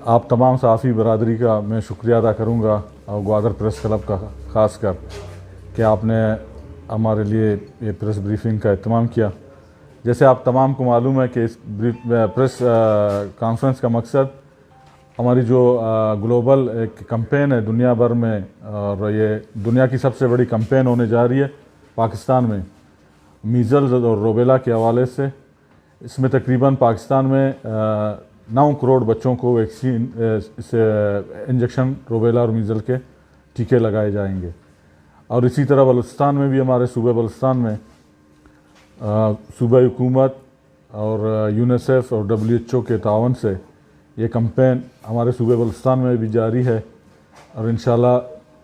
आप तमाम सहाफ़ी बरदरी का मैं शुक्रिया अदा करूँगा और ग्वादर प्रेस क्लब का ख़ास कर कि आपने हमारे लिए ये प्रेस ब्रीफिंग का एहतमाम किया। जैसे आप तमाम को मालूम है कि इस प्रेस कॉन्फ्रेंस का मकसद हमारी जो ग्लोबल एक कैंपेन है दुनिया भर में, और ये दुनिया की सबसे बड़ी कैंपेन होने जा रही है पाकिस्तान में मीज़ल्स और रूबेला के हवाले से। इसमें तकरीबन पाकिस्तान में 9 करोड़ बच्चों को वैक्सीन इंजेक्शन रूबेला और मीज़ल के टीके लगाए जाएंगे। और इसी तरह बलूचिस्तान में भी, हमारे सूबे बलूचिस्तान में सूबा हुकूमत और यूनिसेफ और WHO के तावन से ये कैंपेन हमारे सूबे बलूचिस्तान में भी जारी है। और इंशाल्लाह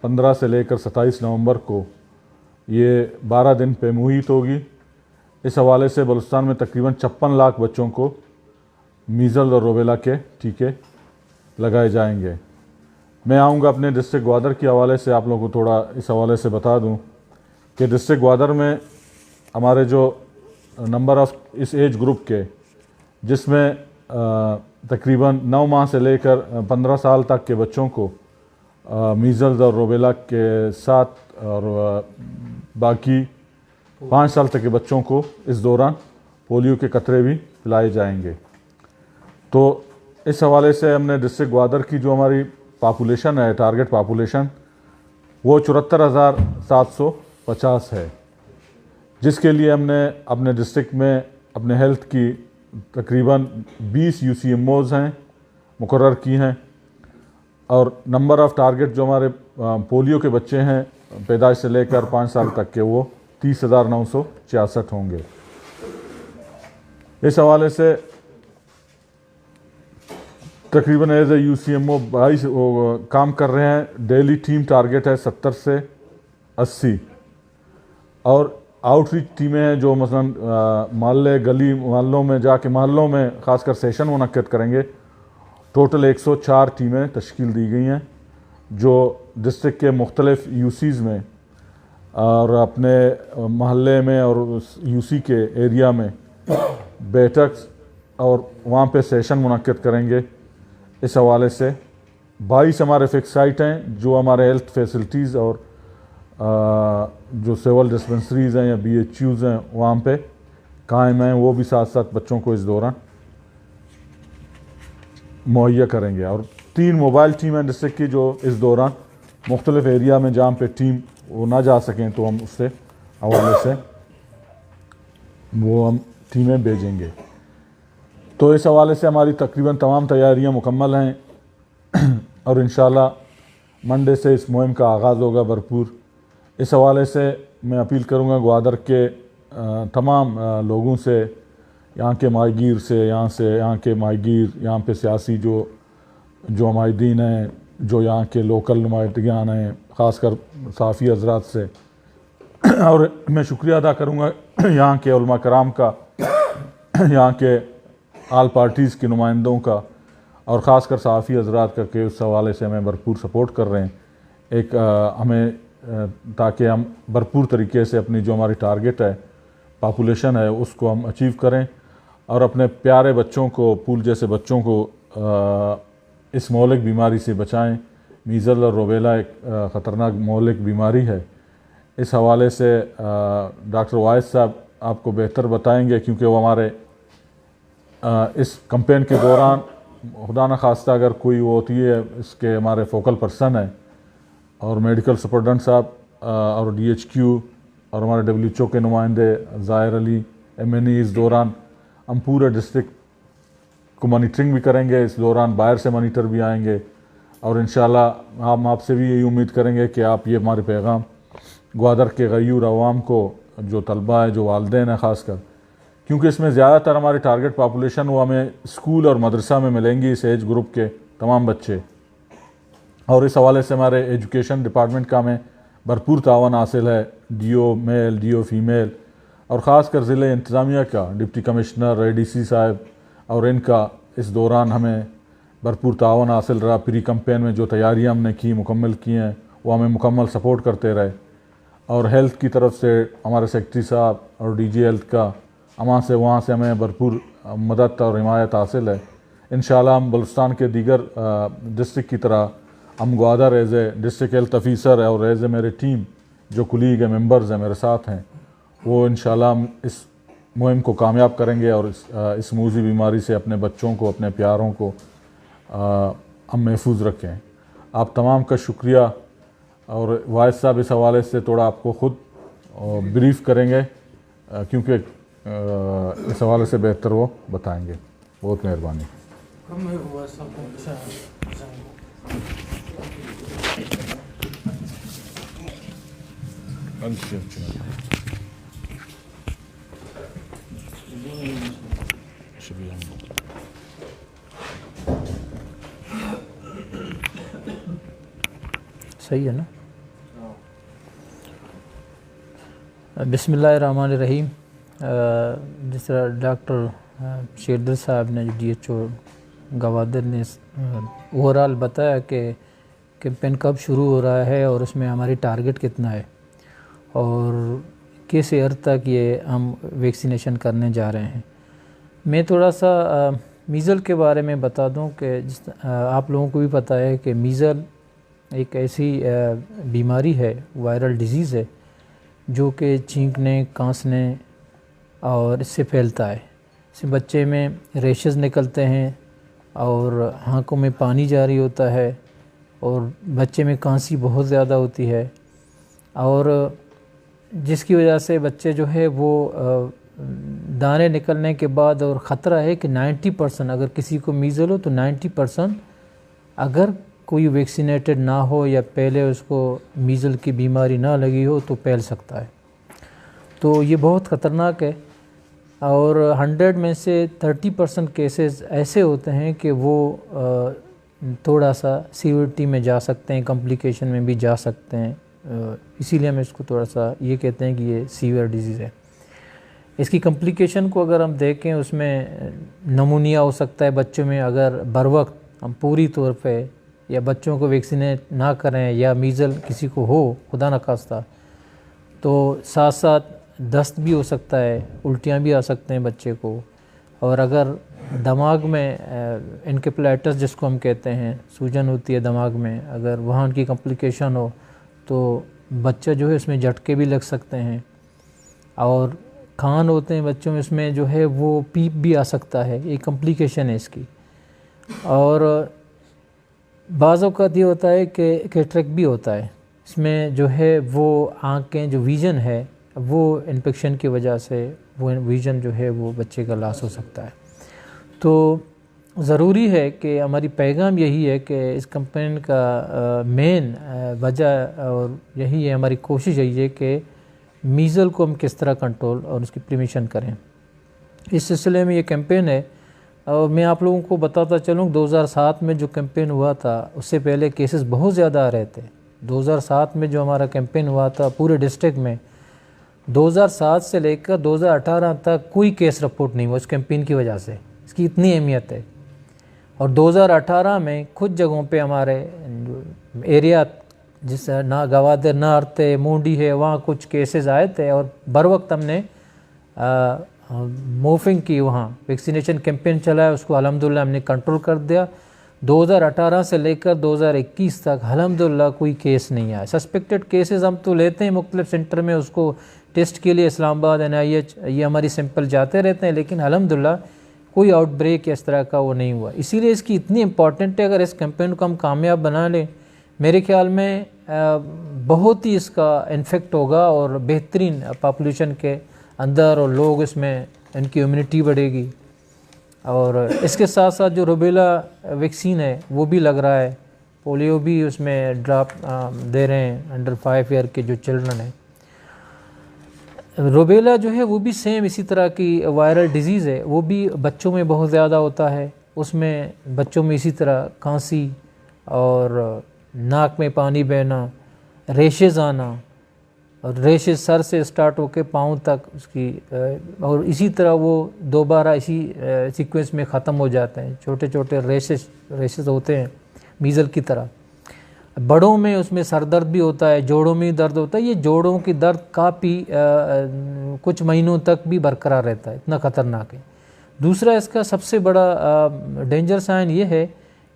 15 से लेकर 27 नवंबर को ये 12 दिन पे मुहित होगी। इस हवाले से बलूचिस्तान में तकरीबन 56 लाख बच्चों को मीज़ल्स और रूबेला के टीके लगाए जाएंगे। मैं आऊँगा अपने डिस्ट्रिक्ट ग्वादर के हवाले से, आप लोगों को थोड़ा इस हवाले से बता दूँ कि डिस्ट्रिक्ट ग्वादर में हमारे जो नंबर ऑफ़ इस एज ग्रुप के, जिसमें तकरीबन 9 माह से लेकर 15 साल तक के बच्चों को मीज़ल्स और रूबेला के साथ, और बाकी 5 साल तक के बच्चों को इस दौरान पोलियो के कतरे भी पिलाए जाएंगे। तो इस हवाले से हमने डिस्ट्रिक्ट ग्वादर की जो हमारी पॉपुलेशन है, टारगेट पॉपुलेशन, वो 74,750 है, जिसके लिए हमने अपने डिस्ट्रिक्ट में अपने हेल्थ की तकरीबन 20 UCMOs हैं मुकर्रर की हैं। और नंबर ऑफ़ टारगेट जो हमारे पोलियो के बच्चे हैं पैदाइश से लेकर 5 साल तक के, वो 30,966 होंगे। इस हवाले से तकरीबन एज ए UCMO 22 काम कर रहे हैं। डेली टीम टारगेट है 70 से 80, और आउटरीच टीमें हैं जो मसलन मोहल्ले गली मोहल्लों में जाके मोहल्लों में ख़ासकर सेशन मुनक्किद करेंगे। टोटल 104 टीमें तश्कील दी गई हैं जो डिस्ट्रिक्ट के मुख्तलिफ UCs में और अपने मोहल्ले में और उस UC के एरिया में बैठक और वहाँ पे सेशन मुनक्किद करेंगे। इस हवाले से 22 हमारे फिक्स साइट हैं जो हमारे हेल्थ फैसिलिटीज़ और जो सिविल डिस्पेंसरीज़ हैं या BHUs हैं वहाँ पे कायम हैं, वो भी साथ साथ बच्चों को इस दौरान मुहैया करेंगे। और 3 मोबाइल टीम हैं डिस्ट्रिक्ट की जो इस दौरान मुख्तलिफ एरिया में जहाँ पे टीम वो ना जा सकें तो हम उससे हवाले से वो हम टीमें भेजेंगे। तो इस हवाले से हमारी तकरीबन तमाम तैयारियां मुकम्मल हैं और इंशाल्लाह मंडे से इस मुहिम का आगाज़ होगा भरपूर। इस हवाले से मैं अपील करूंगा ग्वादर के तमाम लोगों से, यहाँ के माहीगीर से, यहाँ के माहीगीर, यहाँ पे सियासी जो हमायदीन हैं, जो यहाँ के लोकल नुमाइंदगान हैं, ख़ासकर साफ़ी हज़रात से। और मैं शुक्रिया अदा करूँगा यहाँ के उलमा कराम का, यहाँ के आल पार्टीज़ के नुमाइंदों का, और ख़ासकर साफ़ी हज़रात का कि उस हवाले से हमें भरपूर सपोर्ट कर रहे हैं। एक हमें ताकि हम भरपूर तरीके से अपनी जो हमारी टारगेट है, पॉपुलेशन है, उसको हम अचीव करें और अपने प्यारे बच्चों को, पूल जैसे बच्चों को इस मौलिक बीमारी से बचाएं। मीज़ल्स और रूबेला एक ख़तरनाक मौलिक बीमारी है। इस हवाले से डॉक्टर वाइस साहब आपको बेहतर बताएंगे, क्योंकि वो हमारे इस कैंपेन के दौरान खुदा न खास्ता अगर कोई वो होती है, इसके हमारे फोकल पर्सन है, और मेडिकल सुपरडेंट साहब और DHQ और हमारे WHO के नुमाइंदे ज़ाहिर अली MNE, इस दौरान हम पूरे डिस्ट्रिक्ट को मॉनिटरिंग भी करेंगे। इस दौरान बाहर से मॉनिटर भी आएंगे और इंशाल्लाह हम आपसे भी यही उम्मीद करेंगे कि आप ये हमारे पैगाम ग्वादर के गयूर अवाम को, जो तलबा है, जो वालिदैन है ख़ासकर, क्योंकि इसमें ज़्यादातर हमारे टारगेट पॉपुलेशन वो हमें स्कूल और मदरसा में मिलेंगी, इस एज ग्रुप के तमाम बच्चे। और इस हवाले से हमारे एजुकेशन डिपार्टमेंट का हमें भरपूर तावन हासिल है। DO मेल, DO फीमेल और ख़ासकर ज़िले इंतज़ामिया का डिप्टी कमिश्नर, ADC साहब और इनका इस दौरान हमें भरपूर तावन हासिल रहा। प्री कैंपेन में जो तैयारियाँ हमने की, मुकम्मल की हैं, वो हमें मुकम्मल सपोर्ट करते रहे। और हेल्थ की तरफ से हमारे सेक्रेटरी साहब और DG हेल्थ का वहाँ से हमें भरपूर मदद और हिमायत हासिल है। इंशाल्लाह हम बलुस्तान के दीगर डिस्ट्रिक्ट की तरह हम Gwadar as a district health officer और एज ए मेरी टीम जो कुलीग है, मेंबर्स हैं, मेरे साथ हैं, वो इंशाल्लाह हम इस मुहिम को कामयाब करेंगे और इस मूजी बीमारी से अपने बच्चों को, अपने प्यारों को हम महफूज रखें। आप तमाम का शुक्रिया। और वाहिद साहब इस हवाले से थोड़ा आपको ख़ुद ब्रीफ़ करेंगे क्योंकि इस हवाले से बेहतर वो बताएंगे। बहुत मेहरबानी। सही है ना? बिस्मिल्लाहिर्रहमानिर्रहीम। जिस तरह डॉक्टर शेरदर साहब ने जो DHO गवादर ने ओवरऑल बताया कि कैंपेन कब शुरू हो रहा है और उसमें हमारी टारगेट कितना है और किस ईयर तक ये हम वैक्सीनेशन करने जा रहे हैं। मैं थोड़ा सा मीज़ल के बारे में बता दूं कि आप लोगों को भी पता है कि मीज़ल एक ऐसी बीमारी है, वायरल डिजीज़ है, जो कि छींकने, कांसने और इससे फैलता है। इससे बच्चे में रेशेस निकलते हैं और आँखों में पानी जारी होता है और बच्चे में खांसी बहुत ज़्यादा होती है और जिसकी वजह से बच्चे जो है वो दाने निकलने के बाद और ख़तरा है कि 90% अगर किसी को मीज़ल हो तो 90% अगर कोई वैक्सीनेटेड ना हो या पहले उसको मीज़ल की बीमारी ना लगी हो तो फैल सकता है। तो ये बहुत ख़तरनाक है और 100 में से 30% केसेस ऐसे होते हैं कि वो थोड़ा सा सीवियरिटी में जा सकते हैं, कॉम्प्लिकेशन में भी जा सकते हैं। इसीलिए हम इसको थोड़ा सा ये कहते हैं कि ये सीवियर डिजीज़ है। इसकी कॉम्प्लिकेशन को अगर हम देखें, उसमें नमूनिया हो सकता है बच्चों में अगर बर वक्त हम पूरी तौर पे या बच्चों को वैक्सीनेट ना करें या मीज़ल किसी को हो खुदा न खास्ता, तो साथ साथ दस्त भी हो सकता है, उल्टियाँ भी आ सकते हैं बच्चे को। और अगर दिमाग में एनकेफेलाइटिस जिसको हम कहते हैं, सूजन होती है दिमाग में, अगर वहाँ उनकी कॉम्प्लिकेशन हो तो बच्चा जो है उसमें झटके भी लग सकते हैं और खान होते हैं बच्चों में, इसमें जो है वो पीप भी आ सकता है। ये कॉम्प्लिकेशन है इसकी। और बाज़ औक़ात ये होता है कि कैटरेक्ट भी होता है। इसमें जो है वो आँखें जो विज़न है वो इन्फेक्शन की वजह से वो विज़न जो है वो बच्चे का लॉस हो सकता है। तो ज़रूरी है कि हमारी पैगाम यही है कि इस कैंपेन का मेन वजह और यही है, हमारी कोशिश यही है कि मीज़ल को हम किस तरह कंट्रोल और उसकी प्रिवेंशन करें। इस सिलसिले में ये कैंपेन है। और मैं आप लोगों को बताता चलूँ 2007 में जो कैंपेन हुआ था उससे पहले केसेस बहुत ज़्यादा आ रहे थे। 2007 में जो हमारा कैंपेन हुआ था पूरे डिस्ट्रिक्ट में, 2007 से लेकर 2018 तक कोई केस रिपोर्ट नहीं हुआ इस कैंपेन की वजह से। इसकी इतनी अहमियत है। और 2018 में कुछ जगहों पे हमारे एरिया जिस ना गवादर नॉर्थ है, मूंडी है, वहाँ कुछ केसेस आए थे और बर वक्त हमने मूविंग की, वहाँ वैक्सीनेशन कैंपेन चलाया, उसको अल्हम्दुलिल्लाह हमने कंट्रोल कर दिया। 2018 से लेकर 2021 तक अल्हम्दुलिल्लाह कोई केस नहीं आया। सस्पेक्टेड केसेस हम तो लेते हैं मुख्तलिफ सेंटर में, उसको टेस्ट के लिए इस्लामाबाद, NIH, ये हमारी सैंपल जाते रहते हैं, लेकिन अल्हम्दुलिल्लाह कोई आउटब्रेक इस तरह का वो नहीं हुआ। इसीलिए इसकी इतनी इम्पॉर्टेंट है। अगर इस कैंपेन को हम कामयाब बना लें, मेरे ख्याल में बहुत ही इसका इन्फेक्ट होगा और बेहतरीन पॉपुलेशन के अंदर और लोग इसमें इनकी इम्यूनिटी बढ़ेगी। और इसके साथ साथ जो रूबेला वैक्सीन है वो भी लग रहा है, पोलियो भी उसमें ड्रॉप दे रहे हैं अंडर 5 ईयर के जो चिल्ड्रन हैं। रूबेला जो है वो भी सेम इसी तरह की वायरल डिजीज़ है, वो भी बच्चों में बहुत ज़्यादा होता है। उसमें बच्चों में इसी तरह खांसी और नाक में पानी बहना, रेशेज़ आना, और रेशेज़ सर से स्टार्ट होकर पाँव तक उसकी, और इसी तरह वो दोबारा इसी सीक्वेंस में ख़त्म हो जाते हैं। छोटे छोटे रेशेज़ होते हैं मीज़ल की तरह। बड़ों में उसमें सर दर्द भी होता है, जोड़ों में दर्द होता है। ये जोड़ों की दर्द काफ़ी कुछ महीनों तक भी बरकरार रहता है, इतना ख़तरनाक है। दूसरा इसका सबसे बड़ा डेंजर साइन ये है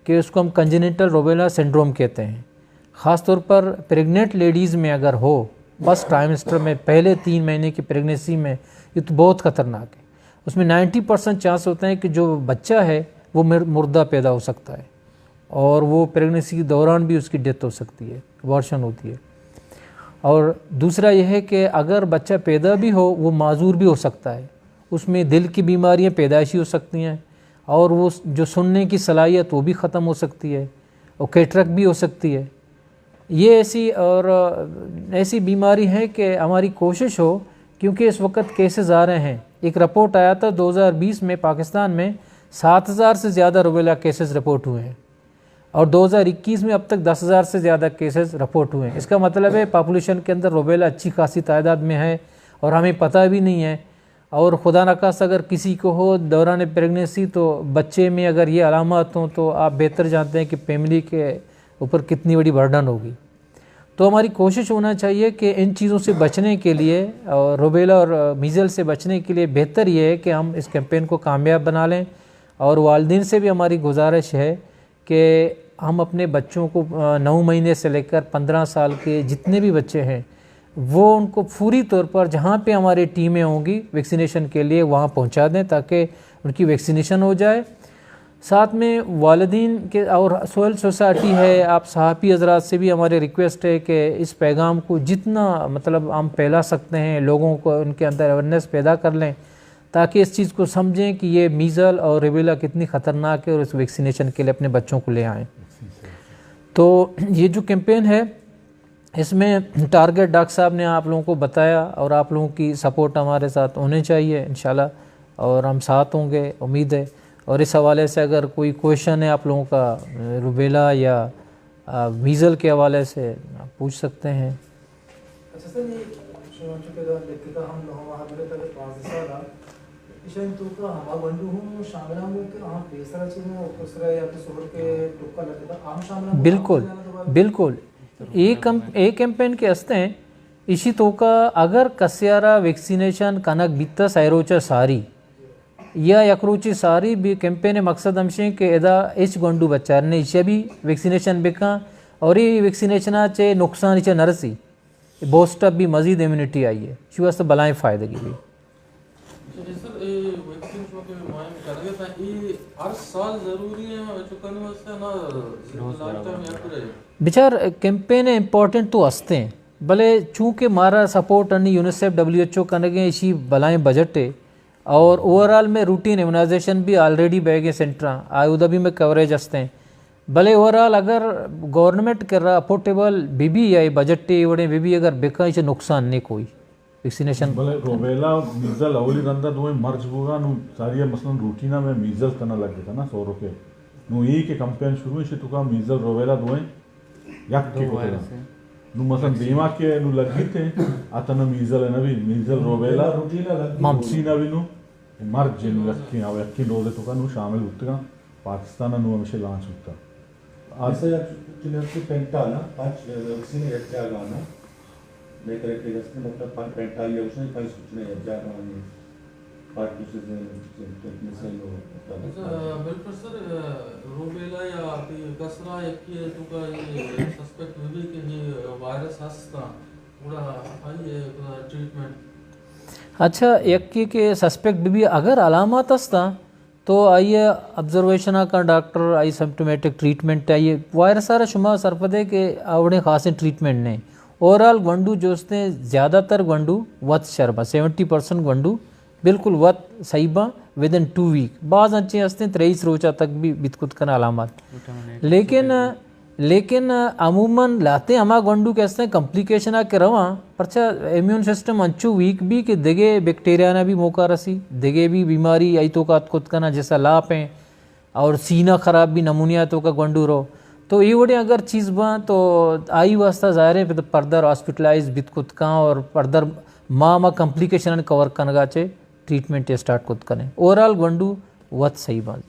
कि उसको हम कंजेनिटल रूबेला सिंड्रोम कहते हैं। ख़ास तौर पर प्रेग्नेंट लेडीज़ में अगर हो फर्स्ट ट्राइमेस्टर में पहले 3 महीने की प्रेगनेंसी में, ये तो बहुत ख़तरनाक है। उसमें 90% चांस होता है कि जो बच्चा है वो मुर्दा पैदा हो सकता है और वो प्रेगनेंसी के दौरान भी उसकी डेथ हो सकती है, अबॉर्शन होती है। और दूसरा यह है कि अगर बच्चा पैदा भी हो वो माजूर भी हो सकता है, उसमें दिल की बीमारियां पैदाइशी हो सकती हैं और वो जो सुनने की सलाहियत वो भी ख़त्म हो सकती है और कैटरैक्ट भी हो सकती है। ये ऐसी बीमारी है कि हमारी कोशिश हो, क्योंकि इस वक्त केसेस आ रहे हैं। एक रिपोर्ट आया था 2020 में पाकिस्तान में 7000 से ज़्यादा रूबेला केसेस रिपोर्ट हुए हैं और 2021 में अब तक 10,000 से ज़्यादा केसेस रिपोर्ट हुए हैं। इसका मतलब है पॉपुलेशन के अंदर रूबेला अच्छी खासी तादाद में है और हमें पता भी नहीं है। और खुदा न खास्ता अगर किसी को हो दौरान प्रेगनेंसी, तो बच्चे में अगर ये अलामत हों तो आप बेहतर जानते हैं कि फैमिली के ऊपर कितनी बड़ी बर्डन होगी। तो हमारी कोशिश होना चाहिए कि इन चीज़ों से बचने के लिए और रूबेला और मीज़ल से बचने के लिए बेहतर ये है कि हम इस कैंपेन को कामयाब बना लें। और वालिदैन से भी हमारी गुजारिश है कि हम अपने बच्चों को 9 महीने से लेकर 15 साल के जितने भी बच्चे हैं वो उनको पूरी तौर पर जहाँ पे हमारी टीमें होंगी वैक्सीनेशन के लिए वहाँ पहुँचा दें ताकि उनकी वैक्सीनेशन हो जाए। साथ में वालिदैन के और सोयल सोसाइटी है, आप सहाफ़ी हज़रात से भी हमारी रिक्वेस्ट है कि इस पैगाम को जितना मतलब हम फैला सकते हैं, लोगों को उनके अंदर अवेयरनेस पैदा कर लें ताकि इस चीज़ को समझें कि ये मीज़ल और रूबेला कितनी ख़तरनाक है और इस वैक्सीनेशन के लिए अपने बच्चों को ले आएँ। तो ये जो कैंपेन है इसमें टारगेट डॉक्टर साहब ने आप लोगों को बताया और आप लोगों की सपोर्ट हमारे साथ होने चाहिए इंशाल्लाह, और हम साथ होंगे, उम्मीद है। और इस हवाले से अगर कोई क्वेश्चन है आप लोगों का रूबेला या मीज़ल के हवाले से आप पूछ सकते हैं। अच्छा सर, ये हम इशन तो का हमा बंधु हूं शामिल हूं कि हां बेसरा चीज में उसरा या तो सुगर के टुक्का लगता आम शामिल। बिल्कुल बिल्कुल एक कैंपेन के हस्ते हैं इसी तो का अगर कस्यारा वैक्सीनेशन कनक बित्ता सैरोचा सारी या यकरूची सारी भी कैंपेन मकसद हमशे के एदा एच गोंडू बच्चा ने इसे भी वैक्सीनेशन बेका और ये वैक्सीनेशन चे नुकसान इसे नरसी बूस्टअप भी मजीद इम्यूनिटी आई है शिवास्त बलाएं फ़ायदे की भी। बिचार कैंपेन इम्पोर्टेंट तो हंसते हैं भले चूँकि मारा सपोर्ट अन्य यूनिसेफ WHO कनगे इसी बलाएं बजट है और ओवरऑल में रूटीन इम्यूनाइजेशन भी ऑलरेडी बैगे सेंटर आयुदा भी में कवरेज हंसते हैं भले ओवरऑल अगर गवर्नमेंट कर रहा अफोर्डेबल बीबी या बजट इवड़े बीबी अगर बेका इसे नुकसान नहीं कोई वैक्सीनेशन भले रूबेला मीज़ल अवली रंदा दो मर्ज बुगा नु सारी मसलन रूटीना में मीज़ल तना लगे था ना 100 रुपये नु ये के कैंपेन शुरू से तुका मीज़ल रूबेला दोए यक के को नु मसलन बीमा के नु लगी थे अतना मीज़ल है नबी मीज़ल रूबेला रूटीना भी नु मर्ज जिन लक्की आवे यक्की डोले तुका नु शामिल होतगा पाकिस्तान नु हमेशा लॉन्च होता ऐसा चिन्ह पेंटा ना 5 वैक्सीन क्या गाना मैं करेक्ट है मतलब पेंटा ये उसने कहीं सूचना है जाना है पार्ट से टेक्निकल हो बिल्कुल सर रूबेला या कसरा एक तो का ये सस्पेक्ट भी कि ये वायरस हस्ता पूरा आई ट्रीटमेंट। अच्छा एक के सस्पेक्ट भी अगर अलामत हस्ता तो आइए ऑब्जर्वेशन का डॉक्टर आई सिम्टोमेटिक ट्रीटमेंट आइए वायरस सारा शुमा सरपदे के आवड़े खास ट्रीटमेंट ने ओवरऑल गंडू जोस्ते ज़्यादातर गंडू वत शर्मा 70% गंडू बिल्कुल वत सहीबा विद इन 2 वीक बाज़ अच्छे हंसते 23 रोजा तक भी बितकुत करना अलामत लेकिन अमूमन लाते हमा गंडू के हंसते कम्प्लिकेशन आके रवा परचा इम्यून सिस्टम अंचू वीक भी कि दिगे बैक्टीरिया ना भी मौका रसी दिगे भी बीमारी आई तो का खुद करना जैसा लाप हैं और सीना ख़राब भी नमूनिया तो का गंडू रो तो ये वोड़े अगर चीज़ बा तो आई वास्ता ज़ाहिर है पर्दर हॉस्पिटलाइज बित खुद का और पर्दर माँ कम्प्लिकेशन कवर करने चे ट्रीटमेंट स्टार्ट खुद करें ओवरऑल गंडू वत सही बात।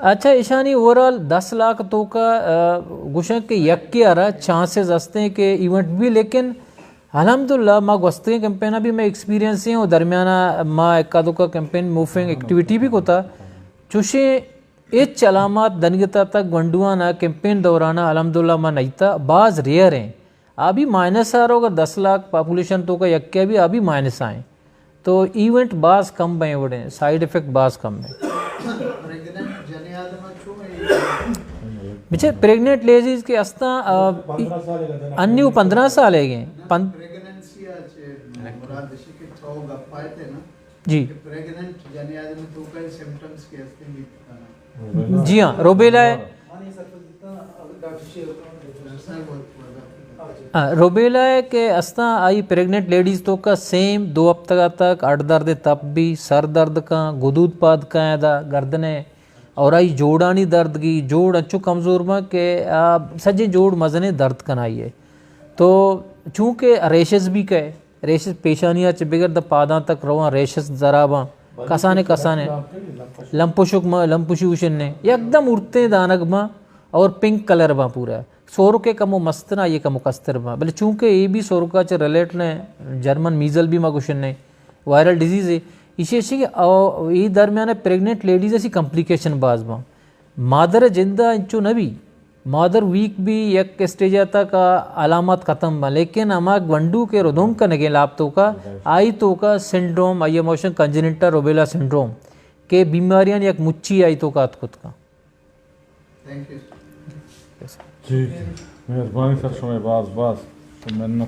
अच्छा ईशानी ओवरऑल 10 लाख तो का गुशा के यक के आ रहा चांसेस हंसते हैं कि इवेंट भी लेकिन अल्हम्दुलिल्लाह माँ वस्ते कैंपेन भी मैं एक्सपीरियंस है और दरमियाना माँ एका दुका कैंपेन मूविंग एक्टिविटी भी कोता चुशे एच चलामत दनगता तक वंडुआना कैंपेन दौराना अल्हम्दुलिल्लाह माँ नहीं था बाज रेयर हैं अभी माइनस आ रहा होगा 10 लाख पॉपुलेशन तो का यक्या भी अभी माइनस आए तो इवेंट बाज कम बे वड़े साइड इफेक्ट बाज कम है बिचे प्रेग्नेंट लेडीज के अस्ता 15 साल है अन्यू 15 साल है गए प्रेगनेंसी मुराद के तो गप्पाए थे ना जी प्रेग्नेंट जने आदमी तो कई सिम्टम्स के अस्ते भी जी हाँ रोबेला है रोबेला है के अस्ता आई प्रेग्नेंट लेडीज तो का सेम 2 हफ्ता तक अड़ दर्द तप भी सर दर्द का गुदूद पाद का दा गर्दने और आई जोड़ानी दर्द की जोड़ अच्छो कमज़ोर में के सजे जोड़ मजने दर्द कनाई है तो चूँकि रेशेस भी कहे रेशेस पेशानिया च बिगर द पादा तक रवा रेशेस जराबा कसाने लंपुशुशन ने एकदम उड़ते दानक माँ और पिंक कलर बा पूरा सोर के कमो मस्त ना ये कमो कस्तर बा बोले चूँकि ये भी सोर का च रिलेट ने जर्मन मीजल भी माँ कुशन ने वायरल डिजीज़ है इसे ये दरमियान प्रेग्नेंट लेडीज ऐसी कॉम्प्लिकेशन बाज बा मादर जिंदा इंचो नबी मादर वीक भी एक स्टेज आता का अलामत ख़त्म बा लेकिन अमाक वंडू के रुदुम का नगे लाभ तो का आई तो का सिंड्रोम आई मोशन कंजेनिटल रोबेला सिंड्रोम के बीमारियां एक मुच्ची आई तो का खुद का थैंक यू ठीक है मेहरबानी सर समय बाज तो मैंने